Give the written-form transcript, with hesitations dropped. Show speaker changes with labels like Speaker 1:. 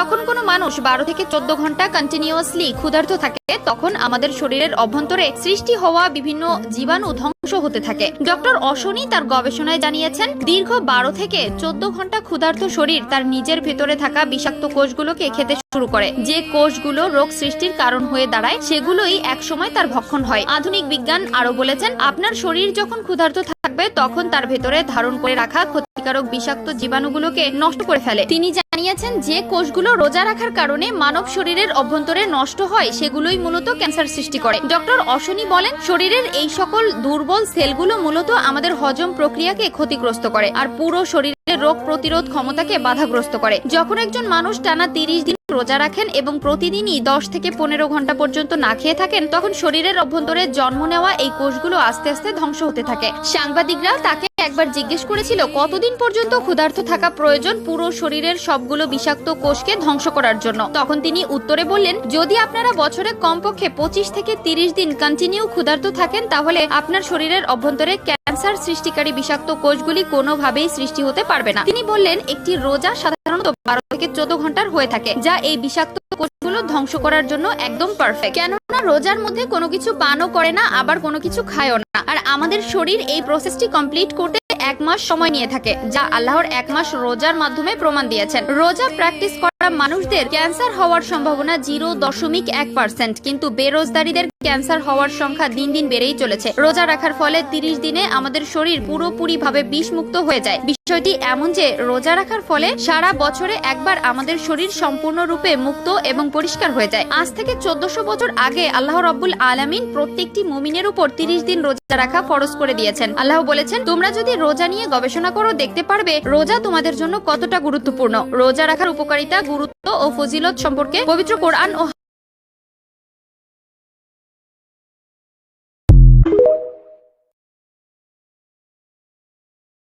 Speaker 1: যখন কোনো মানুষ 12 থেকে 14 ঘন্টা কন্টিনিউয়াসলি ক্ষুধার্ত থাকে তখন আমাদের শরীরের অভ্যন্তরে সৃষ্টি হওয়া বিভিন্ন জীবাণু ধ্বংস হতে থাকে। ডক্টর অশনি তার গবেষণায় জানিয়েছেন, দীর্ঘ 12 থেকে 14 ঘন্টা ক্ষুধার্ত শরীর তার নিজের ভেতরে থাকা বিষাক্ত কোষগুলোকে খেতে শুরু করে। যে কোষগুলো রোগ সৃষ্টির কারণ হয়ে দাঁড়ায় সেগুলোই একসময় তার ভক্ষণ হয়। আধুনিক বিজ্ঞান আরো বলেছেন, আপনার শরীর যখন ক্ষুধার্ত থাকবে তখন তার ভেতরে ধারণ করে রাখা ক্ষতিকারক বিষাক্ত জীবাণুগুলোকে নষ্ট করে ফেলে। তিনি জানিয়েছেন, যে কোষগুলো রোজা রাখার কারণে মানব শরীরের অভ্যন্তরে নষ্ট হয় সেগুলোই মূলত ক্যান্সার সৃষ্টি করে। ডক্টর অশনি বলেন, শরীরের এই সকল দুর্বল সেলগুলো মূলত আমাদের হজম প্রক্রিয়াকে ক্ষতিগ্রস্ত করে আর পুরো শরীরের রোগ প্রতিরোধ ক্ষমতাকে বাধাগ্রস্ত করে। যখন একজন মানুষ টানা 30 দিন রোজা রাখেন এবং প্রতিদিনই 10 থেকে 15 ঘন্টা পর্যন্ত না খেয়ে থাকেন তখন শরীরের অভ্যন্তরে জন্ম নেওয়া এই কোষগুলো আস্তে আস্তে ধ্বংস হতে থাকে। সাংবাদিকরা তাকে একবার জিজ্ঞেস করেছিল কতদিন পর্যন্ত ক্ষুধার্ত থাকা প্রয়োজন পুরো শরীরের সবগুলো বিষাক্ত কোষকে ধ্বংস করার জন্য। তখন তিনি উত্তরে বললেন, যদি আপনারা বছরে কমপক্ষে 25 থেকে 30 দিন কন্টিনিউ ক্ষুধার্ত থাকেন তাহলে আপনার শরীরের অভ্যন্তরে ক্যান্সার সৃষ্টিকারী বিষাক্ত কোষগুলি কোনোভাবেই সৃষ্টি হতে পারবে না। তিনি বললেন, একটি রোজা সাধারণত 12 থেকে 14 ঘন্টার হয়ে থাকে, যা এই বিষাক্ত কোষগুলো ধ্বংস করার জন্য একদম পারফেক্ট। কেননা রোজার মধ্যে কোনো কিছু পানও করে না, আবার কোনো কিছু খায়ও না। আর আমাদের শরীর এই প্রসেসটি কমপ্লিট করতে 1 মাস সময় নিয়ে থাকে, যা আল্লাহর 1 মাস রোজার মাধ্যমে প্রমাণ দিয়েছেন। রোজা প্র্যাকটিস করা মানুষদের ক্যান্সার হওয়ার সম্ভাবনা 0.1%, কিন্তু বেরোজগারীদের ক্যান্সার হওয়ার সংখ্যা দিন দিন বেড়েই চলেছে। রোজা রাখার ফলে 30 দিনে আমাদের শরীর পুরোপুরি ভাবে বিষমুক্ত হয়ে যায়। বিষয়টি এমন যে রোজা রাখার ফলে সারা বছরে একবার আমাদের শরীর সম্পূর্ণরূপে মুক্ত এবং পরিষ্কার হয়ে যায়। আজ থেকে 1400 বছর আগে আল্লাহ রাব্বুল আলামিন প্রত্যেকটি মুমিনের উপর 30 দিন রোজা রাখা ফরজ করে দিয়েছেন। আল্লাহ বলেছেন, তোমরা যদি রোজা নিয়ে গবেষণা করো দেখতে পারবে রোজা তোমাদের জন্য কতটা গুরুত্বপূর্ণ। রোজা রাখার উপকারিতা, গুরুত্ব ও ফজিলত সম্পর্কে পবিত্র কোরআন ও